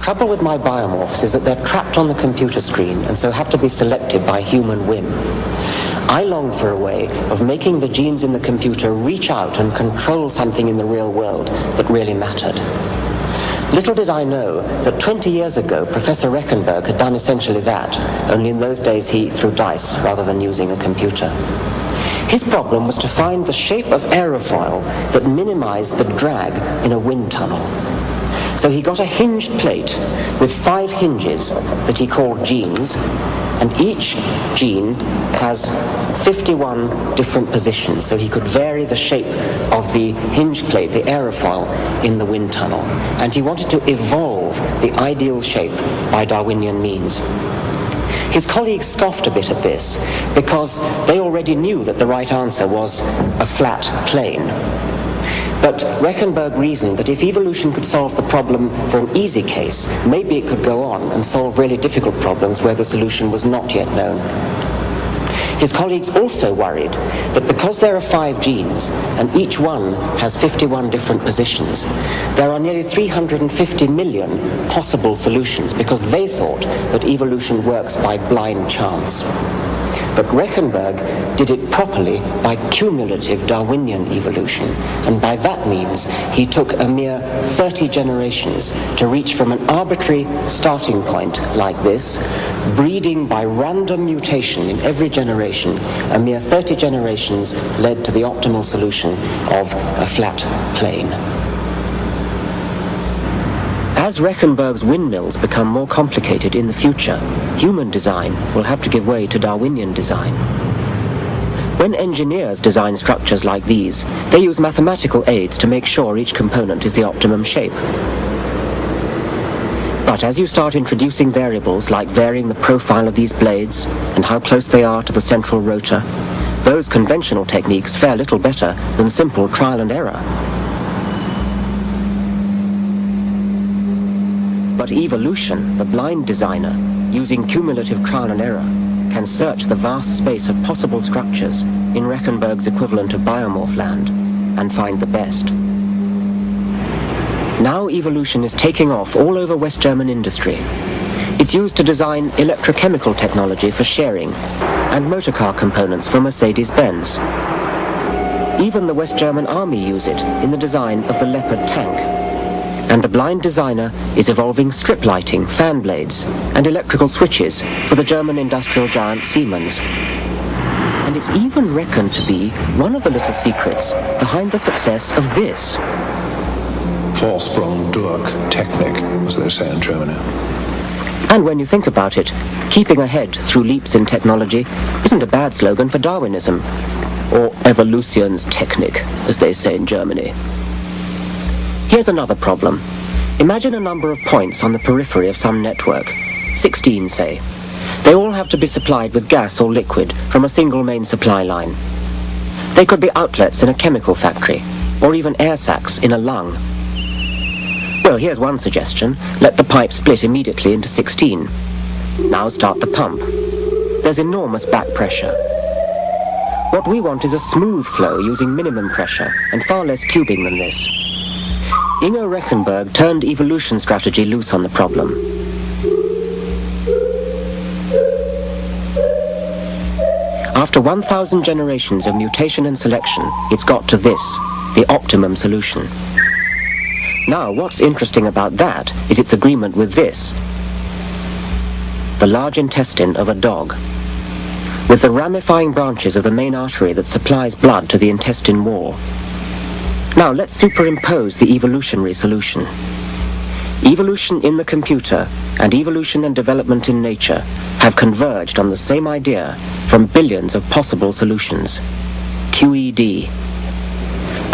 trouble with my biomorphs is that they're trapped on the computer screen and so have to be selected by human whim. I longed for a way of making the genes in the computer reach out and control something in the real world that really mattered. Little did I know that 20 years ago, Professor Rechenberg had done essentially that, only in those days he threw dice rather than using a computer. His problem was to find the shape of aerofoil that minimized the drag in a wind tunnel. So he got a hinged plate with 5 hinges that he called genes, and each gene has 51 different positions, so he could vary the shape of the hinge plate, the aerofoil, in the wind tunnel. And he wanted to evolve the ideal shape by Darwinian means. His colleagues scoffed a bit at this because they already knew that the right answer was a flat plane. But Rechenberg reasoned that if evolution could solve the problem for an easy case, maybe it could go on and solve really difficult problems where the solution was not yet known. His colleagues also worried that because there are 5 genes and each one has 51 different positions, there are nearly 350 million possible solutions because they thought that evolution works by blind chance. But Rechenberg did it properly by cumulative Darwinian evolution, and by that means he took a mere 30 generations to reach from an arbitrary starting point like this, breeding by random mutation in every generation. A mere 30 generations led to the optimal solution of a flat plane. As Rechenberg's windmills become more complicated in the future, human design will have to give way to Darwinian design. When engineers design structures like these, they use mathematical aids to make sure each component is the optimum shape. But as you start introducing variables like varying the profile of these blades and how close they are to the central rotor, those conventional techniques fare little better than simple trial and error. But evolution, the blind designer, using cumulative trial and error, can search the vast space of possible structures in Rechenberg's equivalent of biomorph land and find the best. Now evolution is taking off all over West German industry. It's used to design electrochemical technology for sharing and motorcar components for Mercedes-Benz. Even the West German army use it in the design of the Leopard tank. And the blind designer is evolving strip lighting, fan blades, and electrical switches for the German industrial giant Siemens. And it's even reckoned to be one of the little secrets behind the success of this. Vorsprung durch Technik, as they say in Germany. And when you think about it, keeping ahead through leaps in technology isn't a bad slogan for Darwinism, or Evolutionstechnik, as they say in Germany. Here's another problem. Imagine a number of points on the periphery of some network, 16 say. They all have to be supplied with gas or liquid from a single main supply line. They could be outlets in a chemical factory, or even air sacs in a lung. Well, here's one suggestion. Let the pipe split immediately into 16. Now start the pump. There's enormous back pressure. What we want is a smooth flow using minimum pressure and far less tubing than this. Ingo Rechenberg turned evolution strategy loose on the problem. After 1,000 generations of mutation and selection, it's got to this, the optimum solution. Now, what's interesting about that is its agreement with this, the large intestine of a dog, with the ramifying branches of the main artery that supplies blood to the intestine wall. Now let's superimpose the evolutionary solution. Evolution in the computer and evolution and development in nature have converged on the same idea from billions of possible solutions. QED.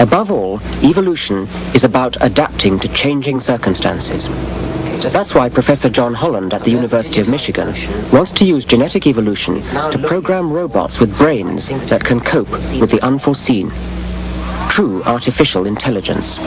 Above all, evolution is about adapting to changing circumstances. That's why Professor John Holland at the University of Michigan wants to use genetic evolution to program robots with brains that can cope with the unforeseen. True artificial intelligence.